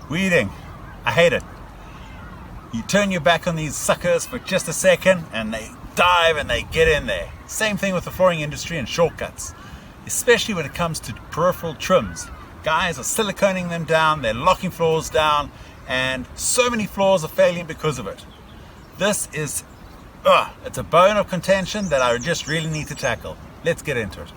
Weeding. I hate it. You turn your back on these suckers for just a second and they dive and they get in there. Same thing with the flooring industry and shortcuts, especially when it comes to peripheral trims. Guys are siliconing them down, they're locking floors down, and so many floors are failing because of it. This is, it's a bone of contention that I just really need to tackle. Let's get into it.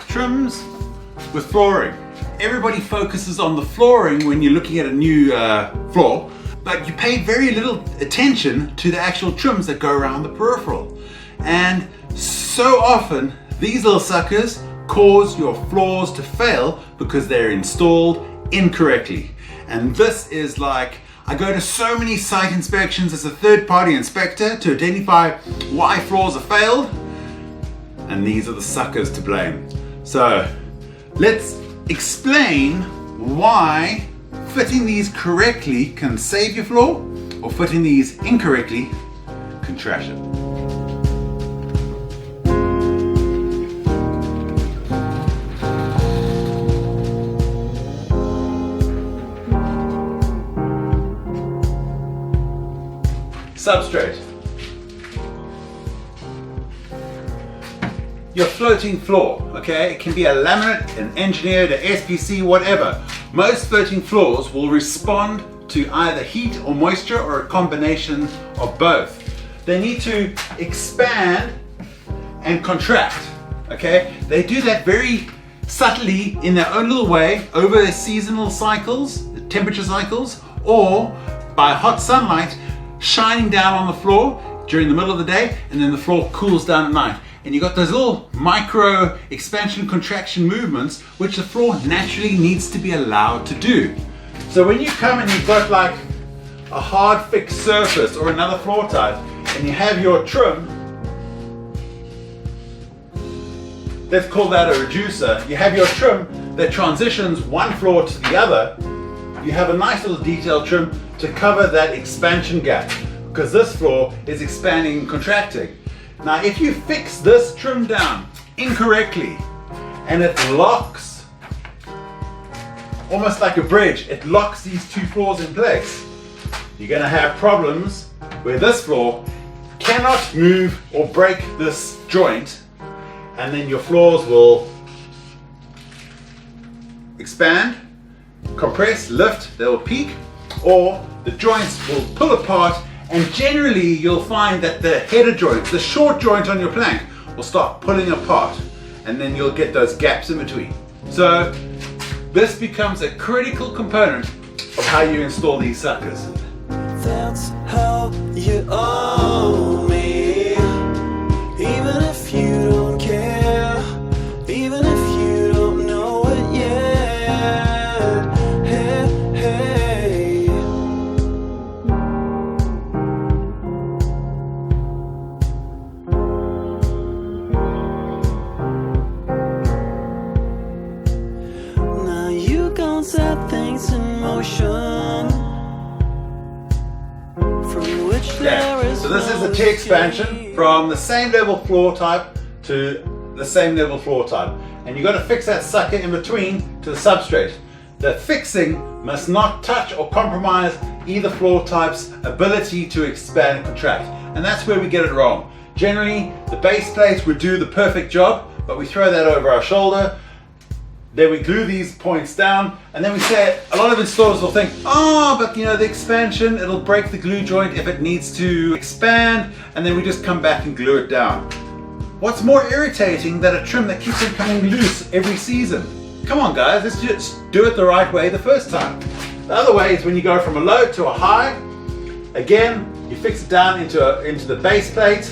Trims with flooring. Everybody focuses on the flooring when you're looking at a new floor, but you pay very little attention to the actual trims that go around the peripheral. And so often these little suckers cause your floors to fail because they're installed incorrectly. And this is like, I go to so many site inspections as a third-party inspector to identify why floors have failed, and these are the suckers to blame. So let's explain why fitting these correctly can save your floor, or fitting these incorrectly can trash it. Substrate. Your floating floor, okay? It can be a laminate, an engineered, an SPC, whatever. Most floating floors will respond to either heat or moisture or a combination of both. They need to expand and contract, okay? They do that very subtly in their own little way over seasonal cycles, temperature cycles, or by hot sunlight shining down on the floor during the middle of the day, and then the floor cools down at night. And you've got those little micro expansion contraction movements which the floor naturally needs to be allowed to do. So when you come and you've got like a hard fixed surface or another floor type and you have your trim, let's call that a reducer, you have your trim that transitions one floor to the other, you have a nice little detail trim to cover that expansion gap because this floor is expanding and contracting. Now if you fix this trim down incorrectly and it locks, almost like a bridge, it locks these two floors in place, you're going to have problems where this floor cannot move or break this joint, and then your floors will expand, compress, lift, they will peak, or the joints will pull apart. And generally you'll find that the header joint, the short joint on your plank, will start pulling apart, and then you'll get those gaps in between. So this becomes a critical component of how you install these suckers. That's how you owe me, even if you don't care, even if you don't know it yet. Hey, hey. Now you gon' set things in motion. Yeah. So this is a T expansion from the same level floor type to the same level floor type, and you've got to fix that sucker in between to the substrate. The fixing must not touch or compromise either floor type's ability to expand and contract, and that's where we get it wrong. Generally the base plate would do the perfect job, but we throw that over our shoulder. Then we glue these points down, and then we say, a lot of installers will think, oh, but you know, the expansion, it'll break the glue joint if it needs to expand, and then we just come back and glue it down. What's more irritating than a trim that keeps on coming loose every season? Come on guys, let's just do it the right way the first time. The other way is when you go from a low to a high. Again, you fix it down into the base plate,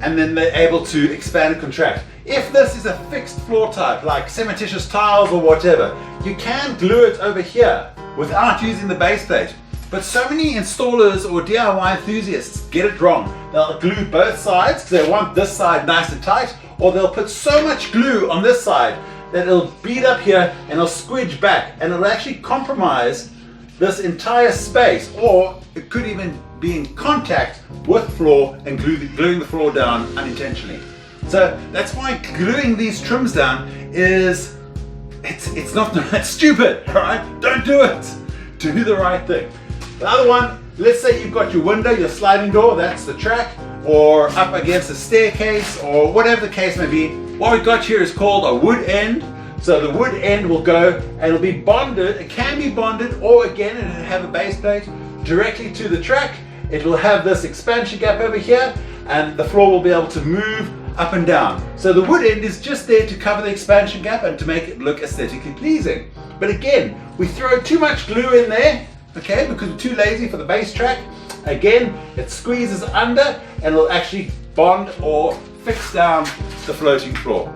and then they're able to expand and contract. If this is a fixed floor type, like cementitious tiles or whatever, you can glue it over here without using the base plate. But so many installers or DIY enthusiasts get it wrong. They'll glue both sides because they want this side nice and tight, or they'll put so much glue on this side that it'll bead up here and it'll squidge back, and it'll actually compromise this entire space, or it could even be in contact with floor and gluing the floor down unintentionally. So that's why gluing these trims down is, it's not that's stupid, all right? Don't do it. Do the right thing. The other one, let's say you've got your window, your sliding door, that's the track, or up against a staircase, or whatever the case may be. What we've got here is called a wood end. So the wood end will go and it'll be bonded. It can be bonded, or again, it'll have a base plate directly to the track. It will have this expansion gap over here, and the floor will be able to move up and down. So the wood end is just there to cover the expansion gap and to make it look aesthetically pleasing. But again, we throw too much glue in there, okay, because we're too lazy for the base track. Again, it squeezes under and it'll actually bond or fix down the floating floor.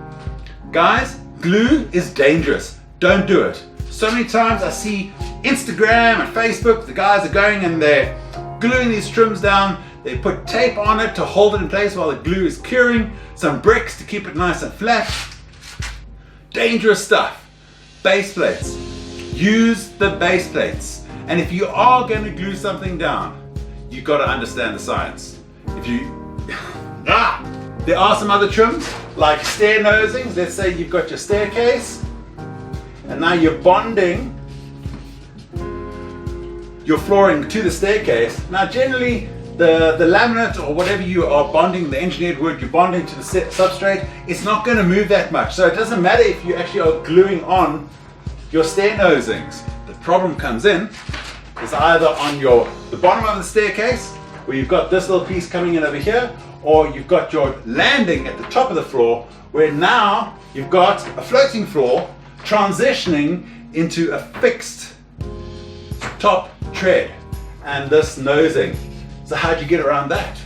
Guys, glue is dangerous. Don't do it. So many times I see Instagram and Facebook, the guys are going and they're gluing these trims down. They put tape on it to hold it in place while the glue is curing, some bricks to keep it nice and flat. Dangerous stuff. Base plates. Use the base plates. And if you are going to glue something down, you've got to understand the science. If you there are some other trims like stair nosings. Let's say you've got your staircase and now you're bonding your flooring to the staircase. Now generally the laminate or whatever you are bonding, the engineered wood you're bonding to the substrate, it's not going to move that much. So it doesn't matter if you actually are gluing on your stair nosings. The problem comes in is either on the bottom of the staircase, where you've got this little piece coming in over here, or you've got your landing at the top of the floor, where now you've got a floating floor transitioning into a fixed top tread and this nosing. So how do you get around that?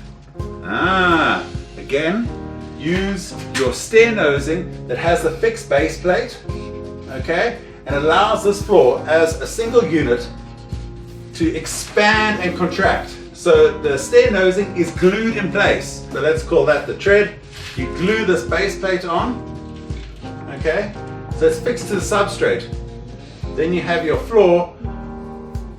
Again, use your stair nosing that has the fixed base plate, okay, and allows this floor as a single unit to expand and contract. So the stair nosing is glued in place. So let's call that the tread. You glue this base plate on, okay? So it's fixed to the substrate. Then you have your floor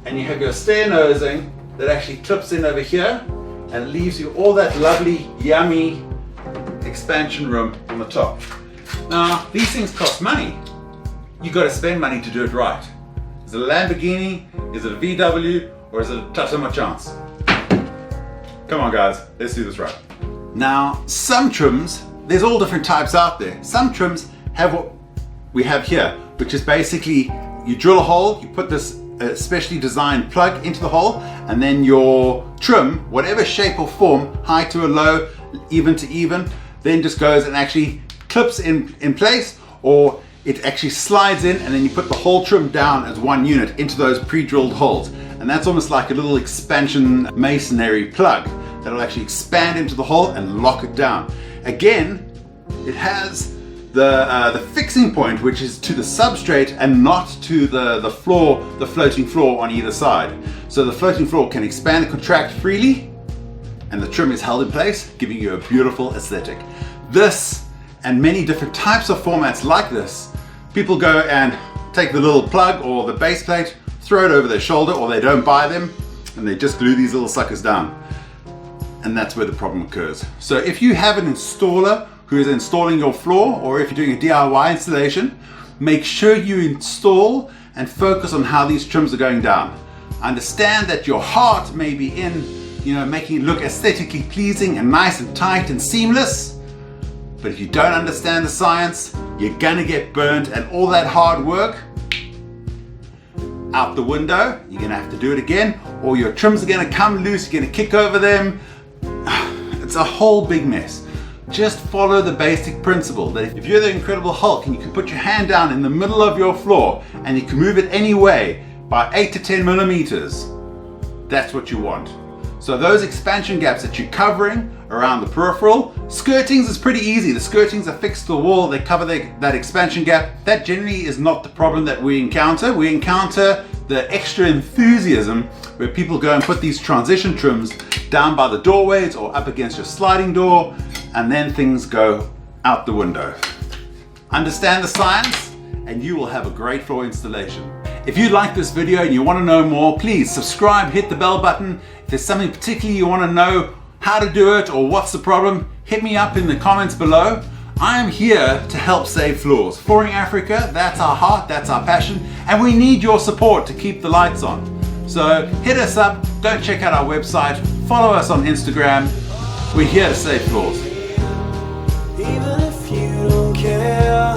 and you have your stair nosing that actually clips in over here and leaves you all that lovely, yummy expansion room on the top. Now, these things cost money. You got to spend money to do it right. Is it a Lamborghini? Is it a VW? Or is it a touch of my chance? Come on guys, let's do this right. Now, some trims, there's all different types out there. Some trims have what we have here, which is basically you drill a hole, you put this specially designed plug into the hole, and then your trim, whatever shape or form, high to a low, even to even, then just goes and actually clips in place, or it actually slides in and then you put the whole trim down as one unit into those pre-drilled holes. And that's almost like a little expansion masonry plug that'll actually expand into the hole and lock it down. Again, it has the fixing point, which is to the substrate and not to the floor, the floating floor on either side. So the floating floor can expand and contract freely, and the trim is held in place, giving you a beautiful aesthetic. This and many different types of formats like this, people go and take the little plug or the base plate, throw it over their shoulder, or they don't buy them and they just glue these little suckers down. And that's where the problem occurs. So if you have an installer who is installing your floor, or if you're doing a DIY installation, make sure you install and focus on how these trims are going down. Understand that your heart may be in, making it look aesthetically pleasing and nice and tight and seamless. But if you don't understand the science, you're gonna get burned, and all that hard work out the window. You're gonna have to do it again, or your trims are gonna come loose, you're gonna kick over them. It's a whole big mess. Just follow the basic principle that if you're the Incredible Hulk and you can put your hand down in the middle of your floor and you can move it any way by 8 to 10 millimeters, that's what you want. So those expansion gaps that you're covering around the peripheral, Skirtings is pretty easy. The skirtings are fixed to the wall, they cover that expansion gap. That generally is not the problem that we encounter. We encounter the extra enthusiasm where people go and put these transition trims down by the doorways or up against your sliding door, and then things go out the window. Understand the science and you will have a great floor installation. If you like this video and you want to know more, please subscribe, hit the bell button. If there's something particularly you want to know how to do it or what's the problem, hit me up in the comments below. I am here to help save floors. Flooring Africa, that's our heart, that's our passion, and we need your support to keep the lights on. So hit us up, don't check out our website, follow us on Instagram. We're here to save floors. Even if you don't care,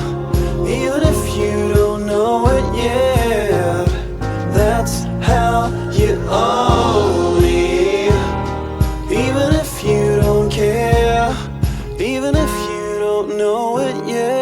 even if you don't know it yet, that's how you owe me. Even if you don't care, even if you don't know it yet.